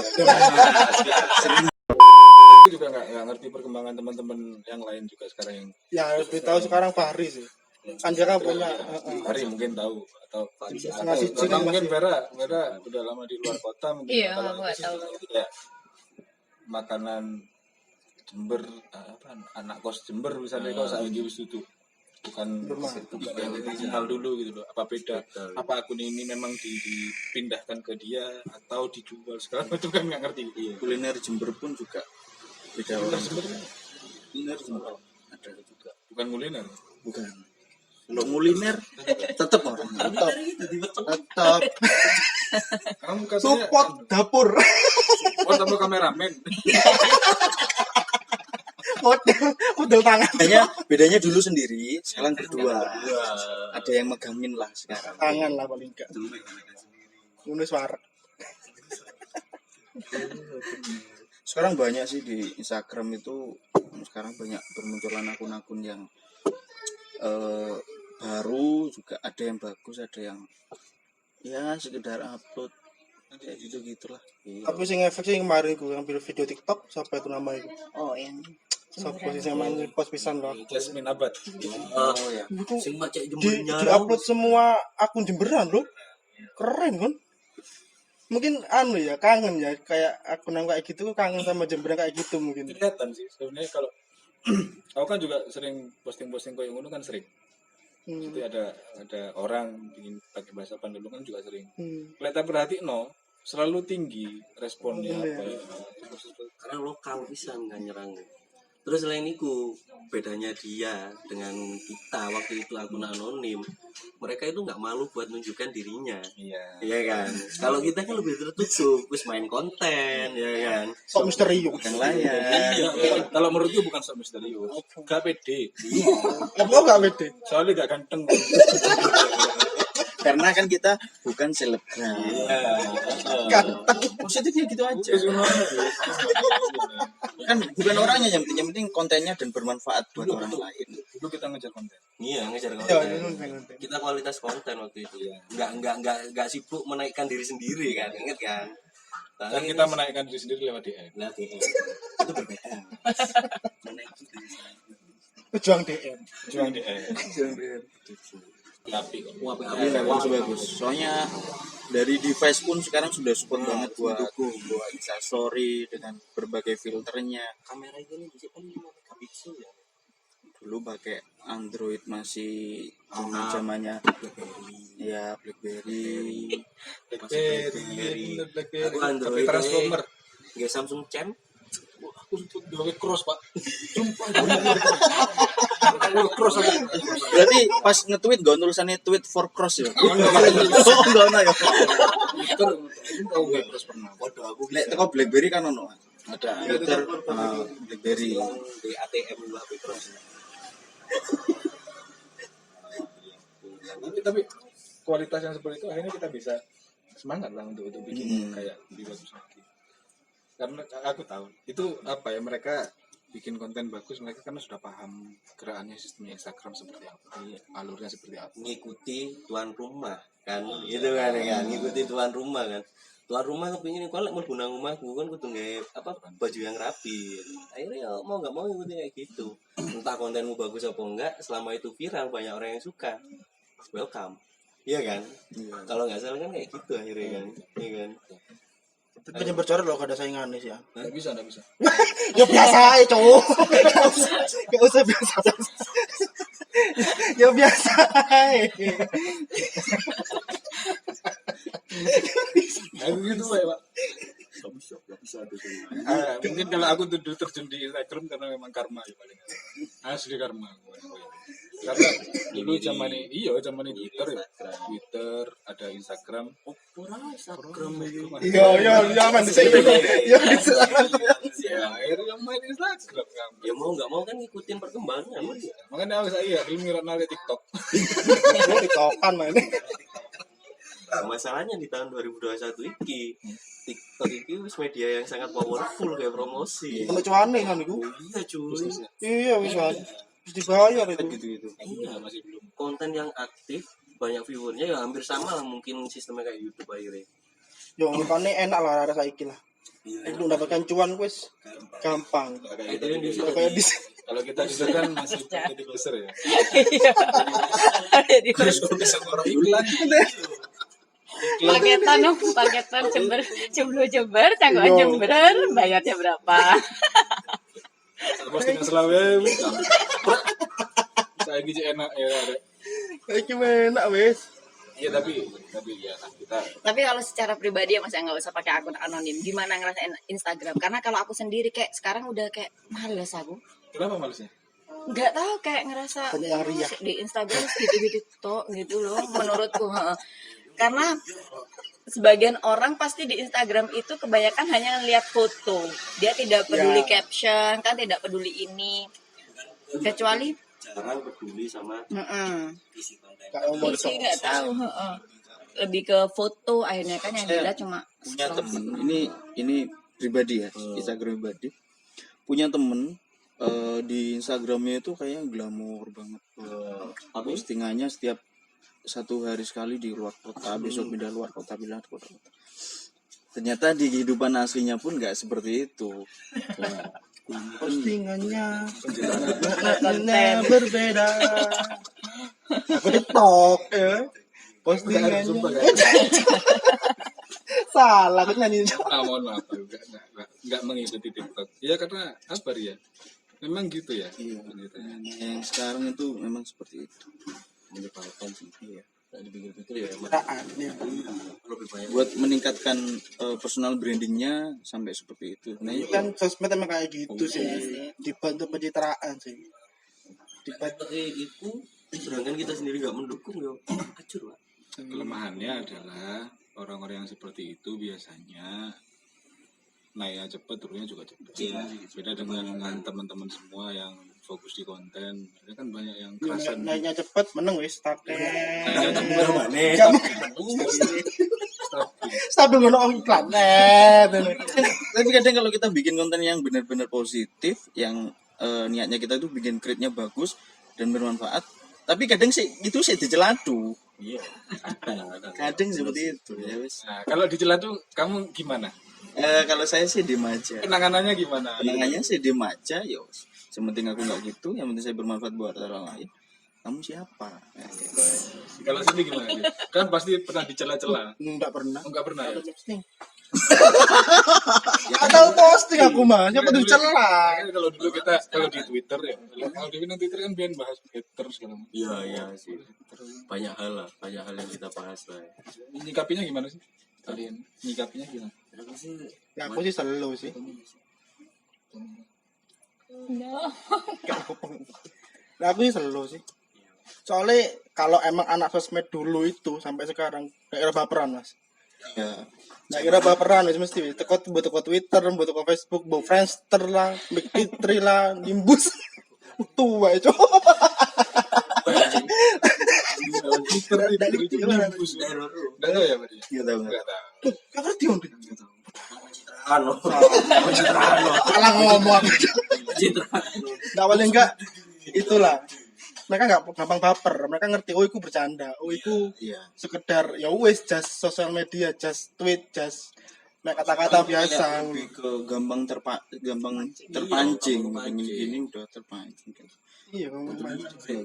Speaker 4: Juga nggak ngerti perkembangan teman-teman yang lain juga sekarang yang.
Speaker 2: Ya lebih tahu sekarang Fahri sih. Kan dia kan punya.
Speaker 4: Hari mungkin tahu atau
Speaker 2: ngasih
Speaker 4: atau mungkin Vera udah lama di luar kota mungkin.
Speaker 1: Iya,
Speaker 4: kalau
Speaker 1: aku nggak tahu.
Speaker 4: itu kayak makanan Jember anak kos Jember misalnya kok saiki wis itu bukan yang original dulu gitu loh. Apa beda? Apa akun ini memang dipindahkan ke dia atau dijual sekarang itu kan nggak ngerti.
Speaker 5: Kuliner Jember pun juga beda orang.
Speaker 4: Kuliner Jember ada juga. Bukan kuliner.
Speaker 5: Bukan. Untuk kuliner tetap orang. Tetap.
Speaker 4: Kamu kasihnya
Speaker 2: Support dapur.
Speaker 4: support atau kameramen?
Speaker 2: Model tangan.
Speaker 5: Bedanya dulu sendiri, sekarang berdua. Ada yang megangin lah sekarang.
Speaker 2: Tangan lah paling enggak. Nulis suara.
Speaker 5: Sekarang banyak sih di Instagram itu, sekarang banyak bermunculan akun-akun yang baru, juga ada yang bagus, ada yang ya sekedar upload kayak gitu-gitulah.
Speaker 2: Tapi sing efek sih kemarin gue ngambil video TikTok, siapa itu nama itu?
Speaker 1: Oh, yang
Speaker 2: Siapa sih yang main post pisan loh.
Speaker 4: Jasmine Abad.
Speaker 3: Oh ya.
Speaker 2: Itu
Speaker 3: Sing macet
Speaker 2: di
Speaker 3: Jembernya.
Speaker 2: upload semua akun Jemberan loh. Keren kan? Mungkin ya kangen ya, kayak akun yang kayak gitu kangen sama Jemberan kayak gitu mungkin.
Speaker 4: Kelihatan sih sebenarnya kalau aku kan juga sering posting-posting kayak ngono kan sering. Jadi ada orang ingin pakai bahasa Pandulu kan juga sering. Kelihatan perhati selalu tinggi responnya apa ya.
Speaker 3: Karena lokal pisan kan nyerang. Terus selain itu bedanya dia dengan kita waktu itu akun anonim, mereka itu nggak malu buat nunjukkan dirinya. Iya kan. Kalau kita kan lebih tertutup, terus main konten, ya kan.
Speaker 2: Sok misterius.
Speaker 5: Yang lain.
Speaker 4: Kalau menurutku bukan sok misterius, gak pede.
Speaker 2: Apa enggak beda?
Speaker 4: Soalnya gak ganteng.
Speaker 5: Karena kan kita bukan selebgram.
Speaker 2: Ganteng.
Speaker 5: Positifnya gitu aja. Kan bukan orangnya yang penting kontennya dan bermanfaat buat orang lain.
Speaker 4: Dulu kita ngejar konten.
Speaker 3: Iya, ngejar
Speaker 2: Ya,
Speaker 3: konten. Kita kualitas konten waktu itu ya. Nggak sibuk menaikkan diri sendiri kan, inget kan?
Speaker 4: Dan kita menaikkan diri sendiri lewat DM.
Speaker 3: Nah, itu berbeda. Menaikkan diri sendiri.
Speaker 2: Pejuang DM.
Speaker 4: Juang DM. Tapi
Speaker 5: Bagus. Soalnya dari device pun sekarang sudah support banget buat Instastory dengan berbagai filternya.
Speaker 3: Kamera ini bisa kan 5 megapiksel ya.
Speaker 5: Dulu pakai Android masih zamannya ya BlackBerry.
Speaker 3: Aku Android
Speaker 4: Transformer.
Speaker 3: Nggak Samsung Champ.
Speaker 4: Aku gawe cross, Pak. Sumpah. Cross aku.
Speaker 5: Berarti pas nge-tweet gak tulisannya tweet for cross ya? Enggak ono ya.
Speaker 4: Twitter tahu gawe cross pernah.
Speaker 3: Waduh, aku
Speaker 5: Nek teko BlackBerry kan ono.
Speaker 4: Ada.
Speaker 5: Twitter BlackBerry.
Speaker 3: di ATM dulu HP Cross.
Speaker 4: Tapi kualitas yang seperti itu akhirnya kita bisa semangat lah untuk bikin kayak lebih bagus lagi. Karena aku tahu itu apa ya, mereka bikin konten bagus, mereka karena sudah paham gerakannya, sistemnya Instagram seperti apa, alurnya seperti apa.
Speaker 3: Ngikuti tuan rumah kan, gitu kan ya, ngikuti tuan rumah kan. Tuan rumah kepingin kalau mau nang rumahku kan kudu nggawe baju yang rapi. Akhirnya ya mau nggak mau ngikutin kayak gitu. Entah kontenmu bagus apa enggak, selama itu viral banyak orang yang suka, welcome. Iya kan? Kalau nggak salah kan kayak gitu akhirnya kan, iya kan.
Speaker 2: Tapi yang bercoret loh gak ada saingan nih sih ya.
Speaker 4: Nggak bisa.
Speaker 2: Ya biasa aja cowok. Gak usah biasa. Ya biasa aja.
Speaker 4: Aku gitu Pak. Mungkin kalau aku dulu terjun di Instagram karena memang karma ya paling. Asli karma. Karena dulu zaman Twitter ya. Twitter, ada Instagram.
Speaker 3: Instagram itu.
Speaker 2: Iya, main di sini. Iya, di sana.
Speaker 4: Ya, akhirnya main Instagram kan.
Speaker 3: Ya mau nggak mau kan ngikutin perkembangan.
Speaker 4: Makanya saya dulu ngira TikTok.
Speaker 2: Mau ditokan main.
Speaker 3: Nah, masalahnya di tahun 2021 iki TikTok iki wis media yang sangat powerful kayak promosi.
Speaker 2: Ono cuane kan iku.
Speaker 3: Iya cuy.
Speaker 2: Iya wis kan. Wis dibayar itu.
Speaker 4: Gitu-gitu.
Speaker 3: Iya,
Speaker 4: Masih belum.
Speaker 3: konten yang aktif banyak viewernya ya hampir sama lah mungkin sistemnya kayak YouTube akhirnya.
Speaker 2: Yo ngene enak lah rasa saiki lah. Lu mendapatkan cuan wis gampang.
Speaker 3: Itu yang di
Speaker 2: Kayak di
Speaker 4: Kalau kita di kan masih jadi besar ya.
Speaker 1: Iya. Jadi
Speaker 4: Terus bisa orang iklan.
Speaker 1: paketan Jember, canggokan Jember, bayarnya berapa?
Speaker 4: Postingan selawe. Saya gitu enak ya.
Speaker 2: Kayak enak wis.
Speaker 4: Iya tapi ya kita.
Speaker 1: Tapi kalau secara pribadi ya Mas, nggak usah pakai akun anonim. Gimana ngerasain Instagram? Karena kalau aku sendiri kayak sekarang udah kayak males aku.
Speaker 4: Kenapa malesnya?
Speaker 1: Nggak tahu, kayak ngerasa
Speaker 2: Banyak yang riak.
Speaker 1: di Instagram gitu-gitu tok gitu loh menurutku. Karena sebagian orang pasti di Instagram itu kebanyakan hanya lihat foto. Dia tidak peduli caption, kan tidak peduli ini. Kecuali
Speaker 3: jarang peduli sama isi konten.
Speaker 1: isi nggak tahu. Lebih ke foto akhirnya kan yang dilihat cuma
Speaker 5: Punya temen, ini pribadi ya, Instagram pribadi. Punya temen di Instagramnya itu kayak glamour banget. Postingannya setiap 1 hari sekali di luar kota, besok pindah luar kota, pindah kota. Ternyata di kehidupan aslinya pun nggak seperti itu.
Speaker 2: Postingannya berbeda. Aku TikTok ya. Postingannya salah aku nyanyi.
Speaker 4: Mohon maaf enggak mengikuti TikTok. Ya karena apa ya? Memang gitu ya.
Speaker 5: Iya.
Speaker 4: Gitu.
Speaker 5: Yang sekarang itu memang seperti itu.
Speaker 3: Menyebalkan sih.
Speaker 5: Iya.
Speaker 3: Dipikir-pikir ya emang
Speaker 5: Lebih banyak buat meningkatkan personal brandingnya sampai seperti itu. Nah,
Speaker 2: Ini kan sosmed emang kayak gitu sih. Dibantu pencitraan sih.
Speaker 3: seperti itu sedangkan kita sendiri nggak mendukung ya hancur lah.
Speaker 4: Kelemahannya adalah orang-orang yang seperti itu biasanya naiknya cepat, turunnya juga cepat. Beda dengan teman-teman semua yang fokus di konten. Ada kan banyak yang kerasan.
Speaker 2: Naiknya cepet meneng wis take.
Speaker 4: Naiknya cepet
Speaker 2: Stabil ngono iklan.
Speaker 5: Tapi kadang kalau kita bikin konten yang benar-benar positif, yang niatnya kita tuh bikin create-nya bagus dan bermanfaat, tapi kadang sih itu sih diceladu.
Speaker 3: Iya.
Speaker 5: Kadang seperti itu ya wis.
Speaker 4: Nah, kalau di Celatu kamu gimana?
Speaker 5: Kalau saya sih diem aja.
Speaker 4: Penanganannya gimana?
Speaker 5: Penanganannya sih diem aja, yo. Sementing aku nggak gitu, yang penting saya bermanfaat buat orang lain. Kamu siapa?
Speaker 4: Kalau sini gimana? Kan pasti pernah dicela-cela.
Speaker 2: Enggak pernah.
Speaker 4: Enggak pernah ya?
Speaker 2: Atau posting aku mah, siapa tuh celah.
Speaker 4: Kan kalau dulu kita kalau di Twitter ya. Kalau di Twitter kan biar bahas hater segala macam.
Speaker 3: Iya sih. Banyak hal yang kita bahas lah.
Speaker 4: Nyikapinya gimana sih? Kalian nyikapinya gimana?
Speaker 2: Ya aku sih selalu sih. Nah, aku sih selalu sih. Soalnya kalau emang anak sosmed dulu itu sampai sekarang gak kira baperan mas.
Speaker 5: Ya.
Speaker 2: Gak kira baperan wis mesti teko Twitter, buat teko Facebook, buat Friendster lah, Big Titri lah, Nimbus. Tua itu.
Speaker 4: Twitter itu nimbus. Enggak tahu ya berarti.
Speaker 5: Iya tahu nggak?
Speaker 4: Enggak tahu.
Speaker 2: Gak ngerti om.
Speaker 3: Pencitraan loh.
Speaker 2: Salah ngomong.
Speaker 3: Pencitraan.
Speaker 2: Nah paling enggak itulah. Mereka nggak gampang baper. Mereka ngerti. Oh, itu bercanda. Oh, itu
Speaker 5: Iya.
Speaker 2: sekedar ya wes just sosial media, just tweet, just kata-kata biasa.
Speaker 5: Lebih ke gampang terpancing. Ini udah terpancing.
Speaker 2: Iya,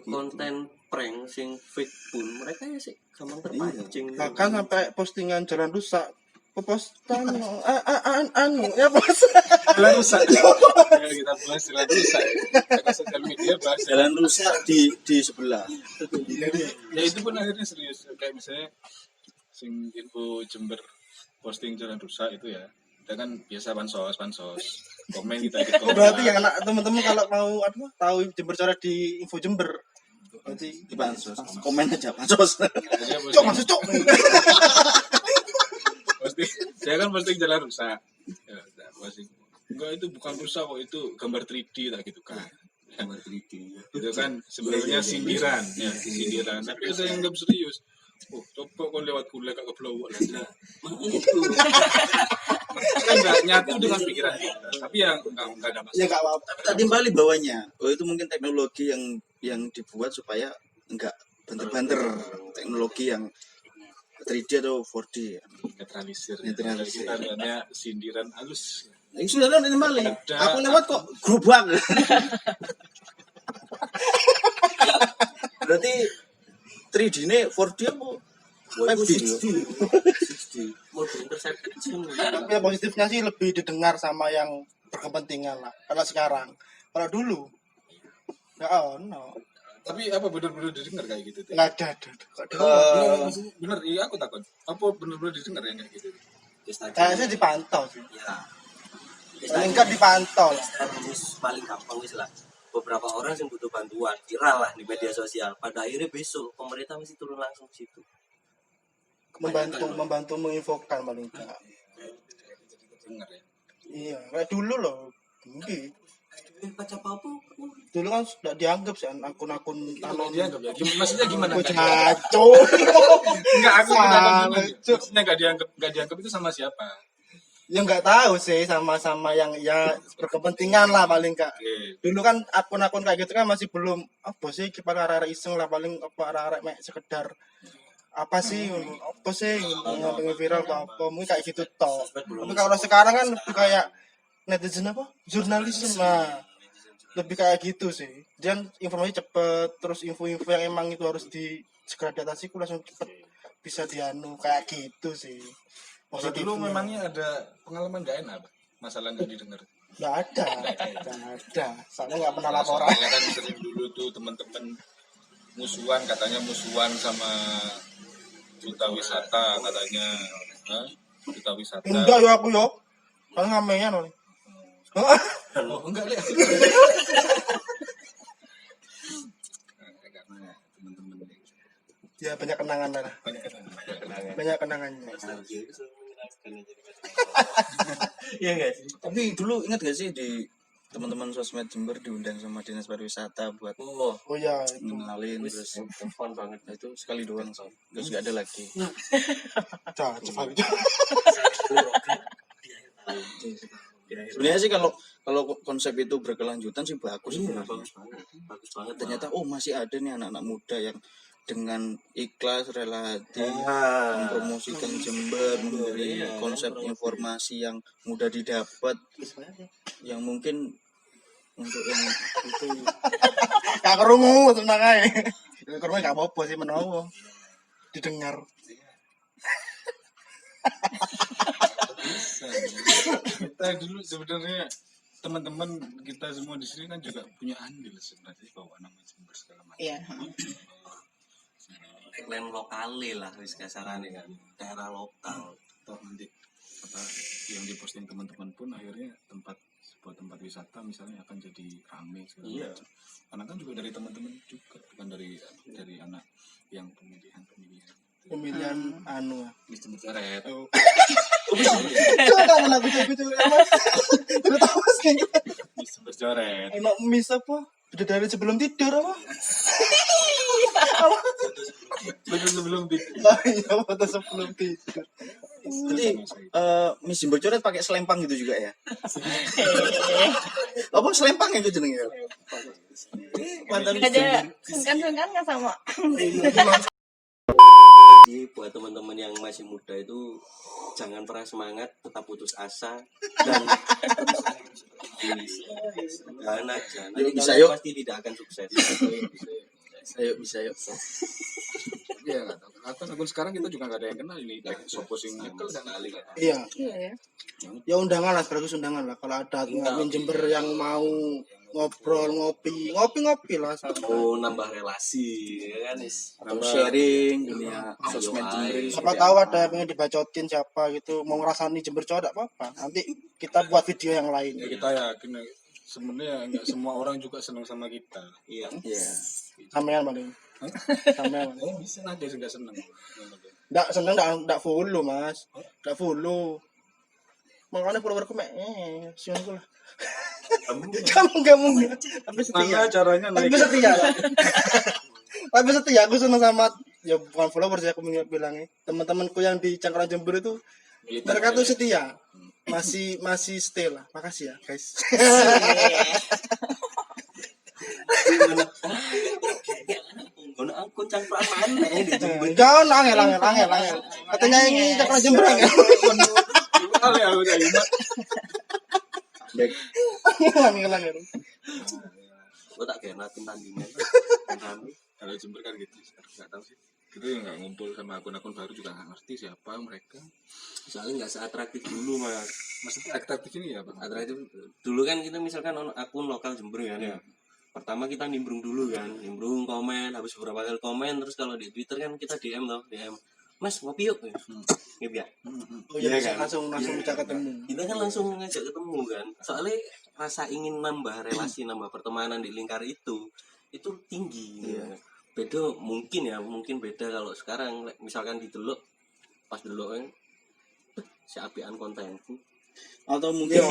Speaker 3: Konten prank sing fake pun mereka ya sih gampang terpancing.
Speaker 2: bahkan sampai postingan jalan rusak, postan ya bos.
Speaker 4: Jalan rusak. Ya, kita bahas jalan rusak. Karena sosial media bahas
Speaker 5: Jalan rusak di sebelah.
Speaker 4: ya itu pun akhirnya serius. Kayak misalnya sing info Jember posting jalan rusak itu ya. Kita kan biasa pansos. Komen kita ikut komen.
Speaker 2: Berarti yang anak teman-teman kalau mau tahu Jember coret di info Jember, Berarti
Speaker 5: di bansos. Komen aja bansos.
Speaker 2: cok masuk cok.
Speaker 4: Pasti saya kan pasti jalan rusak. Ya, pasti. Enggak, itu bukan rusak kok, itu gambar 3D tak gitu kan.
Speaker 5: Gambar 3D.
Speaker 4: Itu kan sebenarnya sindiran, ya, sindiran. Tapi saya anggap serius. Oh, coba kau lewat kuliah kagak keblowok lah.
Speaker 5: Itu.
Speaker 4: Kan enggak nyatu dengan pikiran kita. Tapi ya enggak ada
Speaker 2: Ya
Speaker 4: masalah.
Speaker 2: enggak apa-apa.
Speaker 5: Tapi tak timbali bawahnya. Oh itu mungkin teknologi yang dibuat supaya enggak banter-banter. Teknologi yang 3D atau 4D.
Speaker 4: Netralisir.
Speaker 5: Netralisir.
Speaker 4: Kita adanya sindiran halus.
Speaker 5: Ini sudah ada timbali.
Speaker 4: Ada.
Speaker 5: Aku lewat kok gerobak. Berarti 3D ini 4D apa? 5D.
Speaker 3: 60 mode intercepted sih.
Speaker 2: Tapi yang positifnya sih lebih didengar sama yang berkepentingan lah. Kalau sekarang, kalau dulu nggak ono,
Speaker 4: Tapi apa benar-benar didengar kayak gitu? Teh?
Speaker 2: nggak ada.
Speaker 4: Bener, iya aku takut. Apa benar-benar didengar yang kayak gitu?
Speaker 2: Kayaknya dipantau sih.
Speaker 3: Ya.
Speaker 2: Paling nggak dipantau lah.
Speaker 3: Paling gampang wis lah. Beberapa orang yang butuh bantuan viral lah di media sosial. Pada akhirnya besok pemerintah mesti turun langsung ke situ.
Speaker 2: Membantu menginfokan paling nggak.
Speaker 4: Dengar ya.
Speaker 2: Iya, kayak dulu loh. Mungkin
Speaker 3: Baca apa-apa.
Speaker 2: dulu kan sudah dianggap sih akun-akun
Speaker 4: Kalau
Speaker 2: talon.
Speaker 4: dianggap ya, maksudnya gimana?
Speaker 2: Aku
Speaker 4: Nggak
Speaker 2: caco.
Speaker 4: Enggak, aku
Speaker 2: Salah,
Speaker 4: kenapa gimana?
Speaker 2: Cuk.
Speaker 4: Maksudnya nggak dianggap itu sama siapa?
Speaker 2: Ya nggak tahu sih sama-sama yang ya berkepentingan lah paling nggak.
Speaker 4: Oke.
Speaker 2: Dulu kan akun-akun kayak gitu kan masih belum apa sih kita arah-arah iseng lah paling apa arah-arah mek sekedar apa sih pengen viral apa mungkin kayak gitu toh. Tapi kalau sekarang kan lebih kayak netizen apa jurnalisme lah, lebih kayak gitu sih. Dan informasi cepet, terus info-info yang emang itu harus segera diatasi langsung cepet bisa dianu kayak gitu sih.
Speaker 4: Kalau dulu memangnya ada pengalaman gak enak, Pak? Masalah nggak didengar.
Speaker 2: nggak ada, soalnya nggak pernah laporan.
Speaker 4: Soalnya kan sering dulu tuh teman-teman katanya musuhan sama duta wisata katanya. Hah? Duta wisata.
Speaker 2: Enggak ya aku yo, kan ngamean oleh.
Speaker 4: Oh, enggak deh. Karena teman-teman
Speaker 2: Ya banyak kenangan lah,
Speaker 4: banyak kenangan.
Speaker 2: banyak kenangannya.
Speaker 3: Iya enggak sih?
Speaker 5: Tapi dulu ingat gak sih di teman-teman sosmed Jember diundang sama dinas pariwisata buat
Speaker 3: Oh,
Speaker 2: Oh ya itu
Speaker 5: ngenalin terus
Speaker 3: fun banget.
Speaker 5: itu sekali doang sih terus gak ada lagi.
Speaker 2: cocok.
Speaker 5: Sebenarnya sih kalau konsep itu berkelanjutan sih bagus sebenarnya.
Speaker 3: Bagus banget.
Speaker 5: Ternyata masih ada nih anak-anak muda yang dengan ikhlas rela hati
Speaker 3: Ah.
Speaker 5: mempromosikan Jember, memberi konsep informasi yang mudah didapat, yang mungkin untuk yang itu
Speaker 2: Kak kerungu tenang aja. Kerungu nggak apa-apa sih menawa didengar.
Speaker 4: Kita dulu sebenarnya teman-teman kita semua di sini kan juga punya andil sebenarnya bawa nama Jember segala macam.
Speaker 1: Iya.
Speaker 3: Tagline lokale lah wis kasarane kan. Daerah lokal.
Speaker 4: Atau nanti apa yang diposting teman-teman pun akhirnya sebuah tempat wisata misalnya akan jadi ramai segala
Speaker 3: Iya.
Speaker 4: macam. Karena kan juga dari teman-teman juga bukan dari anak yang pemilihan.
Speaker 2: Pemilihan anu.
Speaker 4: Mister Coret.
Speaker 2: Coba mana gitu Mas. Terus tahu sih.
Speaker 4: Mister Coret.
Speaker 2: Enak mis apa? Udah dari sebelum tidur apa?
Speaker 4: Belum
Speaker 2: Oh iya, foto sebelum tidur.
Speaker 5: Jadi Miss Jember Coret pakai selempang gitu juga ya? Apa selempang itu jenengnya? Mantan Miss
Speaker 1: Ada
Speaker 5: Jember.
Speaker 1: sungkan-sungkan nggak sama?
Speaker 3: Jadi buat teman-teman yang masih muda itu jangan pernah semangat, tetap putus asa dan jangan aja. Nanti
Speaker 5: Yuk, bisa,
Speaker 3: kalian
Speaker 5: yuk.
Speaker 3: pasti tidak akan sukses.
Speaker 5: Bisa yuk.
Speaker 4: Iya, atau akun sekarang kita juga nggak ada yang kenal ini. Sopo sing nyekel dan kali.
Speaker 2: Iya.
Speaker 1: Iya ya.
Speaker 2: Ya undangan lah, bagus undangan lah. Kalau ada admin Jember yang mau ngobrol, ngopi lah sama.
Speaker 3: Mau nambah relasi, ya kan is.
Speaker 5: Atau sharing dunia sosmed Jember ini.
Speaker 2: Siapa tahu ada yang pengen dibacotin siapa gitu, mau ngerasani Jember cowok apa-apa. Nanti kita buat video yang lain.
Speaker 4: Ya kita yakin sebenarnya nggak semua orang juga senang sama kita.
Speaker 3: Iya.
Speaker 2: Sampean paling. Sampean.
Speaker 4: Bisa aja nggak senang.
Speaker 2: Nggak seneng, nggak follow mas, nggak follow. Makanya followerku siun lah. Kamu mungkin. Tapi setia.
Speaker 4: Caranya
Speaker 2: Tapi setia. Tapi setia aku seneng sama ya bukan follower sih aku bilangnya. Teman-temanku yang di Cangkran Jember itu mereka tuh setia. Masih stay lah. Makasih ya guys.
Speaker 3: Gono akun Cangkran mana di Jember.
Speaker 2: Jangan angel. Katanya ini Cangkran Jember angel.
Speaker 4: Kali aku udah ingat.
Speaker 2: Angel.
Speaker 3: Gua tak kena tim tandingan.
Speaker 4: Kalau Jember kan gitu, nggak tahu sih. Kita yang nggak ngumpul sama akun-akun baru juga nggak ngerti siapa mereka.
Speaker 3: Soalnya nggak seatraktif dulu mas.
Speaker 4: Maksudnya atraktif ini ya bang?
Speaker 3: Atraktif dulu kan kita misalkan akun lokal Jember kan ya. Pertama kita nimbrung dulu kan, nimbrung komen, habis beberapa kali komen, terus kalau di Twitter kan kita DM loh, DM. Mas ngopi yuk, gitu ya.
Speaker 2: Oh iya kan? Langsung bisa ketemu.
Speaker 3: Kita kan langsung ngajak ketemu kan. Soalnya rasa ingin nambah relasi, nambah pertemanan di lingkar itu tinggi. Ya. Beda mungkin beda kalau sekarang misalkan didelok pas delok kan seapian kontenku
Speaker 5: atau mungkin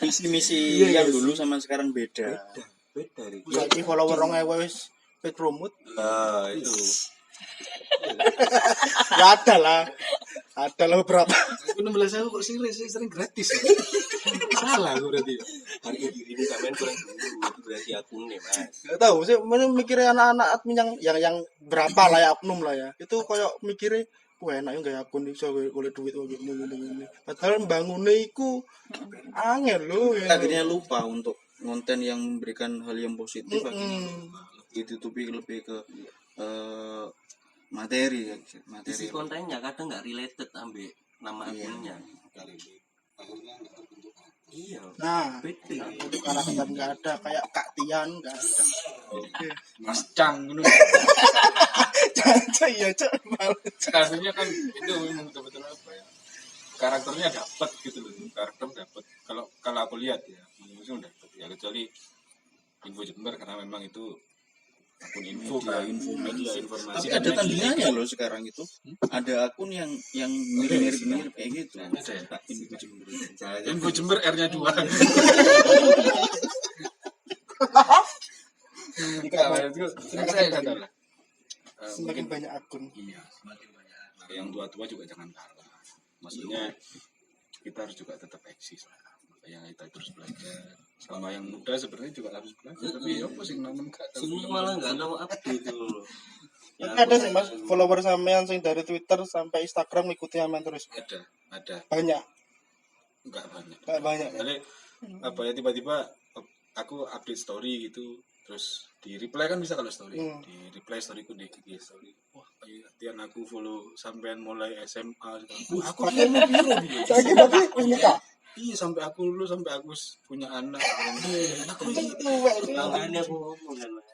Speaker 5: visi misi yang dulu sama sekarang beda
Speaker 3: nih.
Speaker 2: Saiki follower 2000 wis promote.
Speaker 3: Itu.
Speaker 2: Ya ada lah beberapa.
Speaker 4: Aku 16.000 kok sering gratis. Salah aku berarti.
Speaker 3: Harga diri ini sampean kurang dulu berarti akunnya mas.
Speaker 2: Gak tahu sih, mana mikirnya anak-anak admin yang berapa lah ya oknum lah ya. Itu kayak mikirnya, wah enak ya akun iso oleh duit gini. Padahal bangunnya iku angel loh.
Speaker 5: akhirnya lupa untuk konten yang memberikan hal yang positif akhirnya ditutupi lebih ke materi.
Speaker 3: Isi kontennya kadang nggak related ambil nama akunnya. Iya.
Speaker 2: Nah,
Speaker 3: Bete.
Speaker 2: untuk karakter nggak ada, kayak Kak Tian nggak ada.
Speaker 4: Mas Cang gitu.
Speaker 2: Iya cak
Speaker 4: Kasusnya kan itu memang betul-betul apa ya? Karakternya dapat gitu loh. Karakter dapat. Kalau aku lihat ya, maksudnya dapat ya kecuali Info Jember karena memang itu akun info media informasi.
Speaker 5: Tapi ada tandingannya loh sekarang itu. Ada akun yang mirip kayak gitu.
Speaker 4: Ada ya Pak Info Jember. Info Jember R-nya 2.
Speaker 2: semakin banyak akun.
Speaker 4: Iya, semakin banyak. Yang tua-tua juga jangan kalah. Maksudnya kita harus juga tetap eksis lah. Makanya kita terus belajar. Sama yang muda sebenarnya juga harus belajar. Tapi ya apa sih namun
Speaker 3: Semua malah nggak tahu update itu loh. Ya,
Speaker 2: Ada sih mas follower sampean sing dari Twitter sampai Instagram ngikutin sampean terus.
Speaker 4: ada
Speaker 2: Banyak.
Speaker 4: enggak banyak.
Speaker 2: Enggak banyak. Ya?
Speaker 4: Jadi apa ya tiba-tiba aku update story gitu terus di reply kan bisa kalau story di reply storyku di IG story wah Tian aku follow sampean mulai SMA aku follow biru gitu
Speaker 2: Saya berarti nikah.
Speaker 4: iya sampai aku punya anak aku
Speaker 3: makanya aku ngomong kan mas.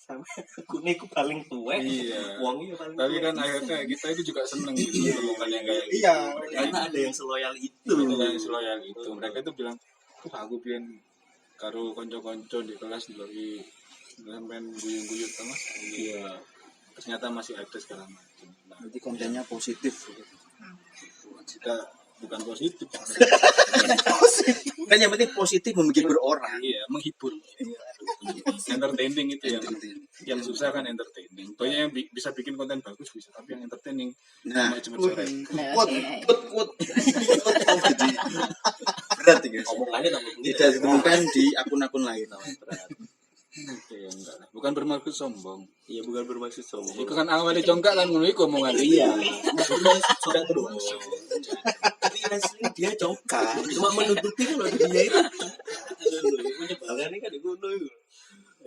Speaker 3: Sama akunnya aku paling tua.
Speaker 4: iya
Speaker 3: Uangnya paling
Speaker 4: tapi
Speaker 3: tua.
Speaker 4: kan akhirnya kita itu juga seneng gitu bukan yang kayak
Speaker 2: Iya.
Speaker 3: Karena ada yang seloyal itu.
Speaker 4: yang loyal itu mereka itu bilang aku bilang karo konco-konco di kelas di sampean guyung-guyung sama iya ternyata masih ada sekarang macam nah
Speaker 5: Berarti kontennya positif.
Speaker 4: jika bukan positif
Speaker 5: Kan yang penting positif menghibur orang.
Speaker 4: iya menghibur entertaining itu yang susah kan entertaining banyak yang bisa bikin konten bagus bisa tapi yang entertaining
Speaker 5: Nah,
Speaker 4: cuma sore
Speaker 5: quote. Berat ya guys.
Speaker 3: Omongannya tambah
Speaker 5: Tidak ditemukan di akun-akun lain.
Speaker 4: ya enggak lah bukan bermaksud sombong
Speaker 3: Iya bukan bermaksud sombong.
Speaker 4: itu kan awalnya congkak kan ngono iku omongan
Speaker 3: Iya. Sudah terus. Tapi asli dia congkak. Cuma menutupi kalau dia itu. Menyebalkan kan itu itu.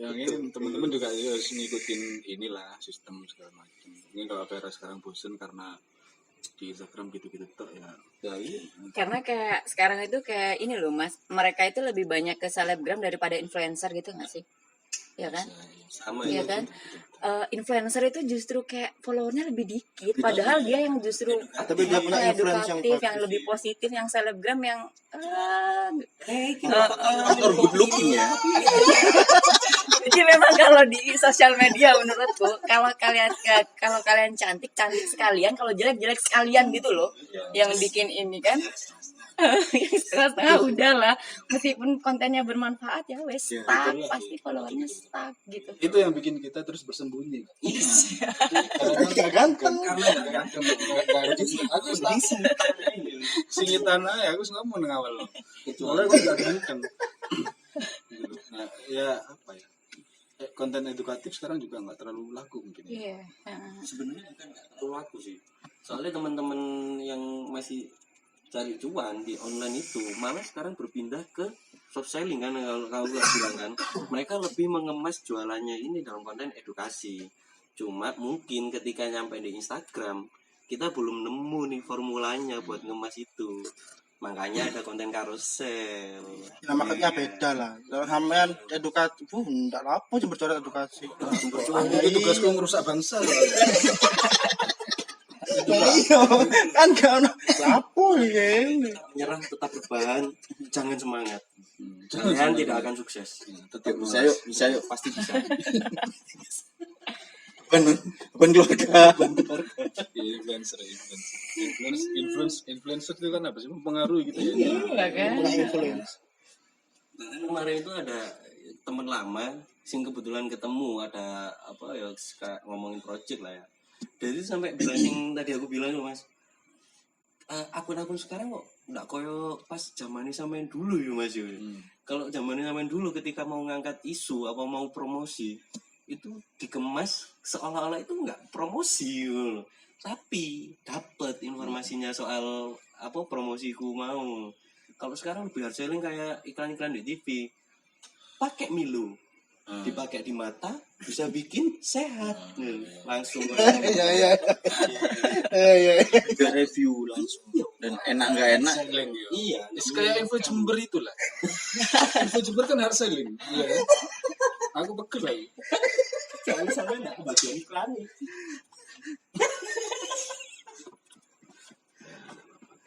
Speaker 4: yang ini teman-teman juga harus ngikutin inilah sistem segala macam ini kalau Vera sekarang bosen karena di Instagram gitu-gitu tok ya iya.
Speaker 1: Karena kayak sekarang itu kayak ini loh mas, mereka itu lebih banyak ke selebgram daripada influencer gitu nggak sih? Ya kan?
Speaker 3: Sama
Speaker 1: Iya
Speaker 3: ya.
Speaker 1: kan? Influencer itu justru kayak followernya lebih dikit, padahal dia yang justru
Speaker 2: Tapi dia punya influence yang
Speaker 1: edukatif,
Speaker 2: bagus.
Speaker 1: yang lebih positif, yang selebgram yang
Speaker 5: Aktor good looking ya.
Speaker 1: Jadi memang kalau di sosial media menurutku kalau kalian cantik sekalian, kalau jelek sekalian gitu loh. Yang bikin ini kan yang setengah udahlah, meskipun kontennya bermanfaat ya wes stuck, pasti followernya stuck gitu.
Speaker 4: Itu yang bikin kita terus bersembunyi.
Speaker 2: Karena gak ganteng.
Speaker 4: Aku singitan aja, aku ngomong nang awal. Soalnya aku gak ganteng. Nah, ya apa ya? Konten edukatif sekarang juga nggak terlalu laku mungkin.
Speaker 1: Iya.
Speaker 3: Sebenarnya bukan nggak terlalu laku sih. Soalnya teman-teman yang masih cari cuan di online itu malah sekarang berpindah ke soft selling kan, kalau bilang kan mereka lebih mengemas jualannya ini dalam konten edukasi. Cuma mungkin ketika nyampe di Instagram kita belum nemu nih formulanya buat ngemas itu, makanya ada konten karusel.
Speaker 2: Nah, makanya beda lah. Kalau sampean edukasi, enggak apa cuma berjualan edukasi.
Speaker 4: Itu tugasku ngerusak bangsa.
Speaker 2: Iya, kan gak ono apa ya.
Speaker 3: Menyerah tetap bertahan, jangan semangat. Kalian tidak akan sukses.
Speaker 5: Tetap bisa yuk, pasti bisa. Bukan keluarga.
Speaker 4: Influencer itu kan apa sih, mempengaruhi gitu ya.
Speaker 1: Iya kan?
Speaker 2: Influence.
Speaker 3: Kemarin itu ada teman lama sing kebetulan ketemu, ada apa ya, suka ngomongin project lah ya. Jadi sampai bilang yang tadi aku bilang loh mas, akun-akun sekarang kok nggak koyo pas zamannya samain dulu ya mas ya. Kalau zamannya samain dulu ketika mau ngangkat isu apa mau promosi itu dikemas seolah-olah itu nggak promosi gitu. Tapi dapat informasinya soal apa promosiku mau. Kalau sekarang lebih hard selling kayak iklan-iklan di TV, pakai Milo. Dipakai di mata bisa bikin sehat langsung
Speaker 2: Iya.
Speaker 5: Juga review langsung dan enak nggak enak.
Speaker 3: iya
Speaker 4: Kayak info Jember itulah. Info Jember kan hard selling. Iya. Aku pegel lagi.
Speaker 3: jangan sampai nggak kebagian iklan nih.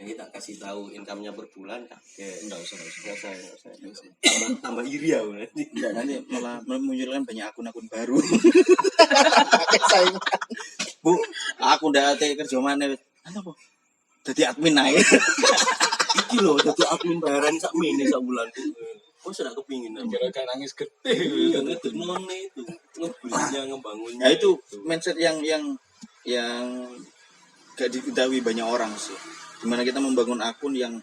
Speaker 3: Kita kasih tahu income-nya per bulan kakek. Enggak usah. Tambah iri ya berarti.
Speaker 5: Enggak, nanti malah memunculkan banyak akun-akun baru.
Speaker 2: Saing.
Speaker 5: Bu, aku udah kerja mana? Apa? Jadi admin aja.
Speaker 3: Iki loh, jadi admin bayaran sak mene sak bulan. Oh sudah kepingin.
Speaker 4: Kira-kira nangis gede.
Speaker 3: Yang itu none itu ngebelinya ngebangunnya.
Speaker 5: Nah itu mindset yang gak diketahui banyak orang sih. Dimana kita membangun akun yang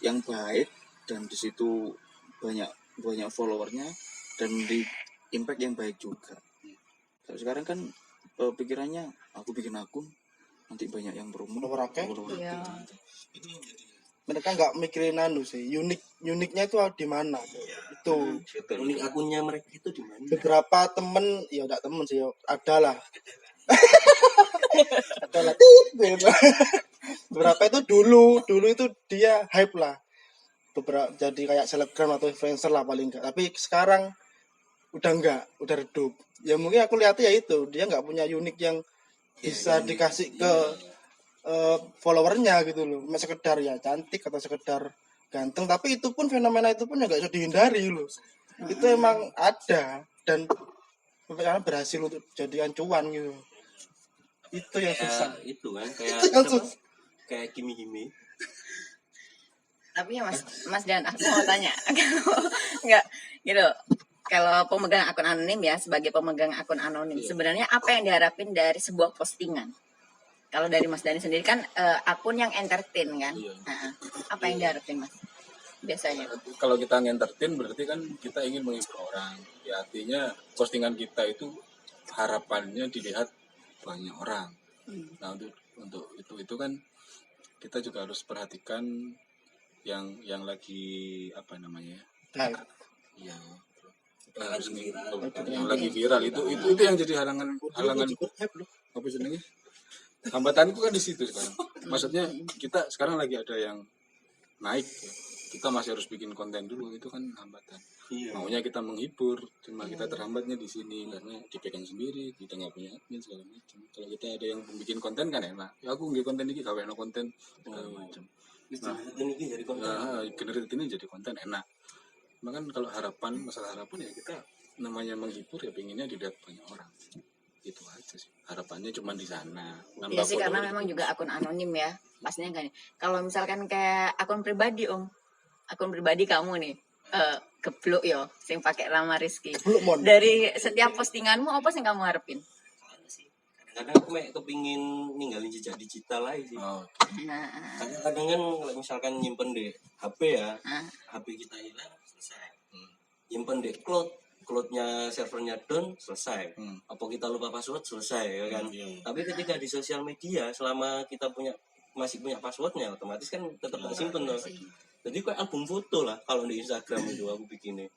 Speaker 5: baik dan di situ banyak followernya dan di impact yang baik juga. Kalau sekarang kan pikirannya aku bikin akun nanti banyak yang promo.
Speaker 1: Iya.
Speaker 5: Itu yang jadi
Speaker 2: Mereka nggak mikirin sih, uniknya itu di mana? Itu
Speaker 3: Unik akunnya mereka itu di mana?
Speaker 2: beberapa temen, ya enggak temen sih, adalah beberapa itu dulu itu dia hype lah, beberapa jadi kayak selebgram atau influencer lah paling enggak, tapi sekarang udah redup. Ya mungkin aku lihatnya ya itu dia nggak punya unik yang bisa dikasih ke followernya gitu loh, sekedar ya cantik atau sekedar ganteng, tapi itu pun fenomena itu pun nggak bisa dihindari loh. Itu emang ada dan karena berhasil untuk jadi acuan gitu. Itu yang susah.
Speaker 3: Itu kan kayak kayak Kimi Hime.
Speaker 1: Tapi ya Mas Dan, aku mau tanya. Enggak, gitu. Kalau pemegang akun anonim ya, sebagai pemegang akun anonim, sebenarnya apa yang diharapin dari sebuah postingan? Kalau dari Mas Dani sendiri kan akun yang entertain kan? Apa yang diharapin Mas? Biasanya.
Speaker 4: Kalau kita nge-entertain berarti kan kita ingin menghibur orang. Ya artinya postingan kita itu harapannya dilihat banyak orang. Nah untuk itu kan kita juga harus perhatikan yang lagi apa namanya? Ya. Yang lagi viral itu yang jadi halangan apa jenenge? Hambatan itu kan di situ sekarang. Maksudnya kita sekarang lagi ada yang naik ya. Kita masih harus bikin konten dulu, itu kan hambatan. Maunya kita menghibur, cuma kita terhambatnya di sini karena dipegang sendiri, kita nggak punya admin segala macam. Kalau kita ada yang bikin konten kan enak. Ya aku nggak konten ini, gawe no konten segala macam.
Speaker 3: ini jadi konten.
Speaker 4: Nah, generate ini jadi konten enak. Bahkan kalau masalah harapan ya kita namanya menghibur ya pengennya dilihat banyak orang. Itu aja sih. Harapannya cuma di sana.
Speaker 1: Iya sih, karena memang juga akun anonim ya. Pastinya kan. Kalau misalkan kayak akun pribadi akun pribadi kamu nih, geblok yo, sing pakai nama Rizky. Dari setiap postinganmu apa sih kamu harapin?
Speaker 3: Kadang aku kepingin ninggalin jejak digital aja sih.
Speaker 4: Oh.
Speaker 1: Nah,
Speaker 3: Kadang kan kalau misalkan nyimpen di HP ya, HP kita hilang selesai. Nyimpen di cloudnya servernya down selesai. Apa kita lupa password selesai ya kan. Tapi ketika di sosial media selama kita masih punya passwordnya otomatis kan tetap simpen tuh. Jadi kayak album foto lah kalau di Instagram itu aku bikinnya.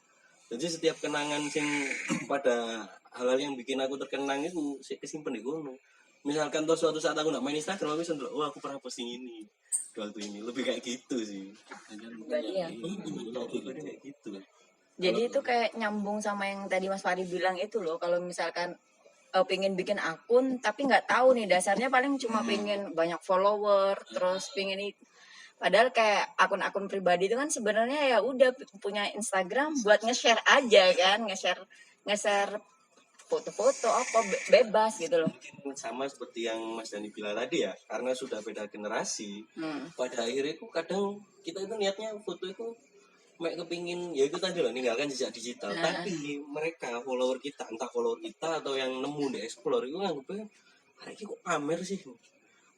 Speaker 3: Jadi setiap kenangan sing pada hal-hal yang bikin aku terkenang itu kesimpan di gunung. Misalkan tuh suatu saat aku nak main Instagram aku sendiri, aku pernah posting ini waktu ini, lebih kayak gitu sih.
Speaker 1: pribadi ya.
Speaker 3: Kayak gitu.
Speaker 1: Jadi itu kayak nyambung sama yang tadi Mas Fari bilang itu loh, kalau misalkan pengen bikin akun tapi nggak tahu nih dasarnya, paling cuma pengen banyak follower, terus pengen padahal kayak akun-akun pribadi itu kan sebenarnya ya udah punya Instagram buat nge-share aja kan, nge-share foto-foto apa bebas gitu loh.
Speaker 3: Mungkin sama seperti yang Mas Dani bilang tadi ya, karena sudah beda generasi. Pada akhirnya itu kadang kita itu niatnya foto itu kepingin ya itu tadi loh, ninggalkan jejak digital. Tapi mereka follower kita, entah follower kita atau yang nemu di explore itu nganggepnya hari ini kok pamer sih.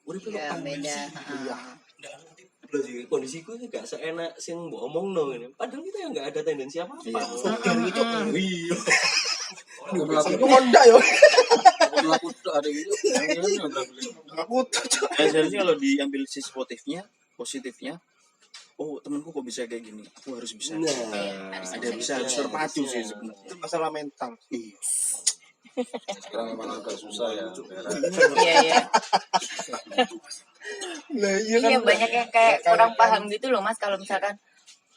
Speaker 3: Udah kok pamer
Speaker 1: beda.
Speaker 3: sih. Iya. Kondisiku itu gak seenak sing mbok omongno ngene. Padahal kita yang gak ada tendensi apa-apa.
Speaker 2: Dan itu
Speaker 3: Iya.
Speaker 2: aku Honda yo.
Speaker 4: Aku tuh ada gitu.
Speaker 2: Aku tuh.
Speaker 5: Seharusnya kalau diambil sisi positifnya, oh temanku kok bisa kayak gini, aku harus bisa. Harus terpacu sih sebenarnya.
Speaker 2: Itu masalah mental.
Speaker 5: Iya.
Speaker 4: Sekarang memang agak susah ya.
Speaker 1: Iya.
Speaker 2: Nah,
Speaker 1: Iya banyak yang kayak kurang paham gitu loh Mas, kalau misalkan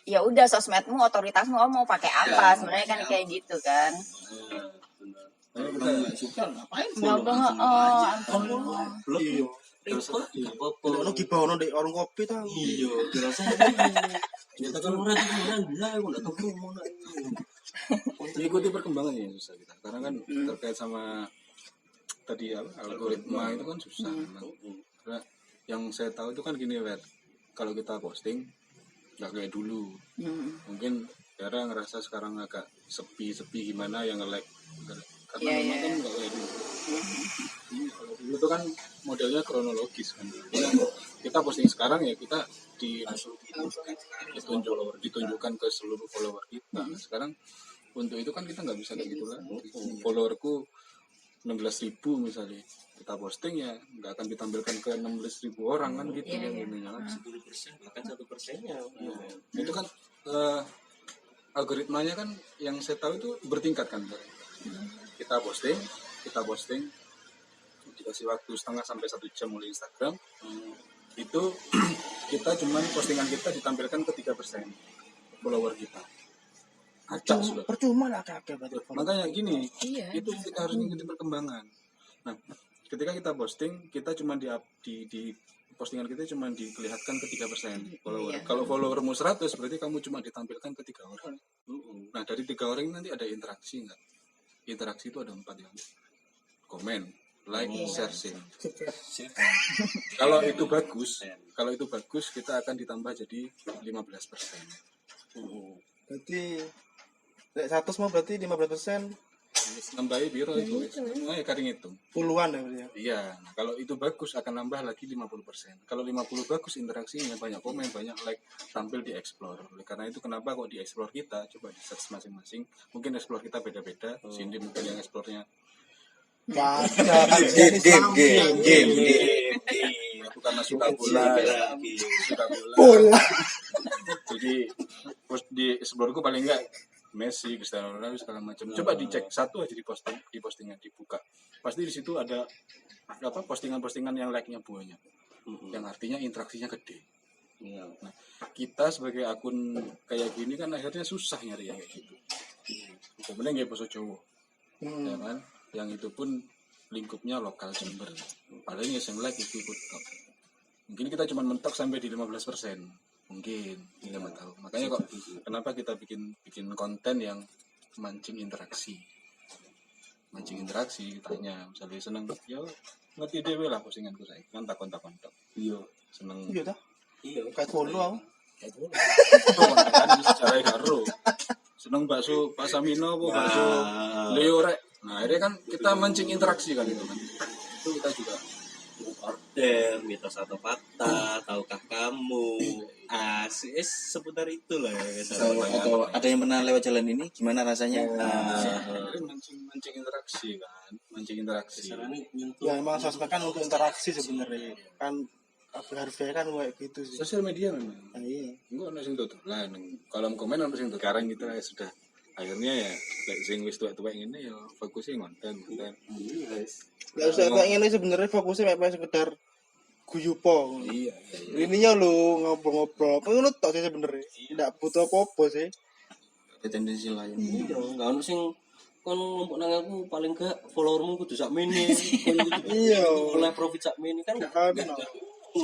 Speaker 1: ya udah sosmedmu, otoritasmu mau pakai apa, sebenarnya kan kayak gitu kan.
Speaker 5: Nggak suka ngapain?
Speaker 2: Iya. Ono gibahono ndek warung kopi ta.
Speaker 3: Iya, dirasa ternyata kan orang bilang aku enggak tahu ngono.
Speaker 4: Mengikuti perkembangan ya susah kita. Karena kan terkait sama tadi algoritma itu kan susah memang. Karena yang saya tahu itu kan gini, kalau kita posting nggak kayak dulu. Mungkin Dara ngerasa sekarang agak sepi gimana yang nge-like. Karena memang kan nggak kayak dulu. Kalau dulu itu kan modelnya kronologis kan. Kita posting sekarang ya kita ditunjukkan ke seluruh follower kita. Sekarang untuk itu kan kita nggak bisa kayak gitu lah. Followerku 16.000 misalnya, kita posting ya nggak akan ditampilkan ke 16.000 orang kan gitu kan ininya kan
Speaker 3: 10% bahkan 1%-nya.
Speaker 4: Itu kan algoritmanya kan yang saya tahu itu bertingkat kan. Kita posting dikasih waktu setengah sampai 1 jam oleh Instagram. Itu kita cuman postingan kita ditampilkan ke 3% follower kita. Acak sudah.
Speaker 2: Percuma lah kakek berarti.
Speaker 4: Makanya gini, itu kita harus mengikuti perkembangan. Nah, ketika kita posting, kita cuma di postingan kita cuma diperlihatkan ke 3% follower. Kalau followermu 100, berarti kamu cuma ditampilkan ke 3 orang. Nah, dari 3 orang ini nanti ada interaksi enggak? Interaksi itu ada 4 yang komen, like, share. Kalau itu bagus, kita akan ditambah jadi 15%.
Speaker 2: Berarti 100 mau berarti 15%.
Speaker 4: Nambahi biro itu. Ya kadang hitung.
Speaker 2: Puluhan ya berarti ya.
Speaker 4: Iya, nah, kalau itu bagus akan nambah lagi 50%. Kalau 50 bagus interaksinya, banyak komen, banyak like, tampil di explore. Oleh karena itu kenapa kok di explore kita, coba di search masing-masing. Mungkin explore kita beda-beda. Cindy mungkin yang explore-nya game. Aku karena suka bola. Jadi di explore-ku paling enggak Messi, Cristiano Ronaldo segala macam. Coba dicek satu aja di postingan dibuka. Pasti di situ ada postingan-postingan yang like-nya banyak. Yang artinya interaksinya gede. Nah, kita sebagai akun kayak gini kan akhirnya susah nyari yang kayak gitu. Kemudian nggak bahasa Jawa. Ya kan? Yang itu pun lingkupnya lokal Jember. Paling yang like itu ikut top. Mungkin kita cuma mentok sampai di 15%. Mungkin kita nggak tahu. Makanya kok kenapa kita bikin konten yang mancing interaksi. Mancing interaksi, tanya misalnya seneng yo ngerti dhewe lah postinganku saya kan takon iya seneng
Speaker 2: Iya toh? Kayak follow aku.
Speaker 4: kayak gitu kan secara karo seneng bakso Pak Samino apa bakso Leo rek. Nah akhirnya kan kita mancing interaksi kan itu kan itu kita juga
Speaker 3: Order, mitos atau fakta, tahukah kamu? Seputar itulah ya.
Speaker 5: Atau ada yang pernah lewat jalan ini gimana rasanya?
Speaker 4: akhirnya mancing interaksi kan mancing interaksi
Speaker 2: Ya emang sosmed kan untuk interaksi sebenarnya. Kan harfiah kan kayak gitu sih.
Speaker 4: sosial media memang
Speaker 2: Nah, iya.
Speaker 4: enggak ono sing tutup lah nang kolom komen ono sing tutup sekarang kita ya sudah akhirnya ya kayak sing wis tuwek-tuwek ngene ya fokusnya konten
Speaker 2: Lah usah kayak ngene sebenarnya fokusnya kayak sekedar guyupo.
Speaker 4: iya
Speaker 2: Ininya lu ngobrol-ngobrol. Apa ngono tok sih sebenarnya. Enggak butuh apa-apa sih.
Speaker 5: Ada tendensi lain.
Speaker 3: Iya, enggak ono sing kon numpuk nang aku paling gak followermu kudu sakmene.
Speaker 2: Iya.
Speaker 3: Oleh profit sakmene kan enggak.
Speaker 2: Kan.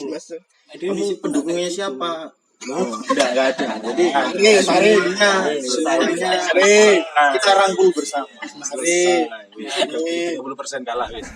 Speaker 2: Mas.
Speaker 5: Ini pendukungnya siapa? Enggak ada. Jadi
Speaker 2: Mari.
Speaker 5: kita rangkul bersama.
Speaker 2: Mari.
Speaker 4: 30% kalah wis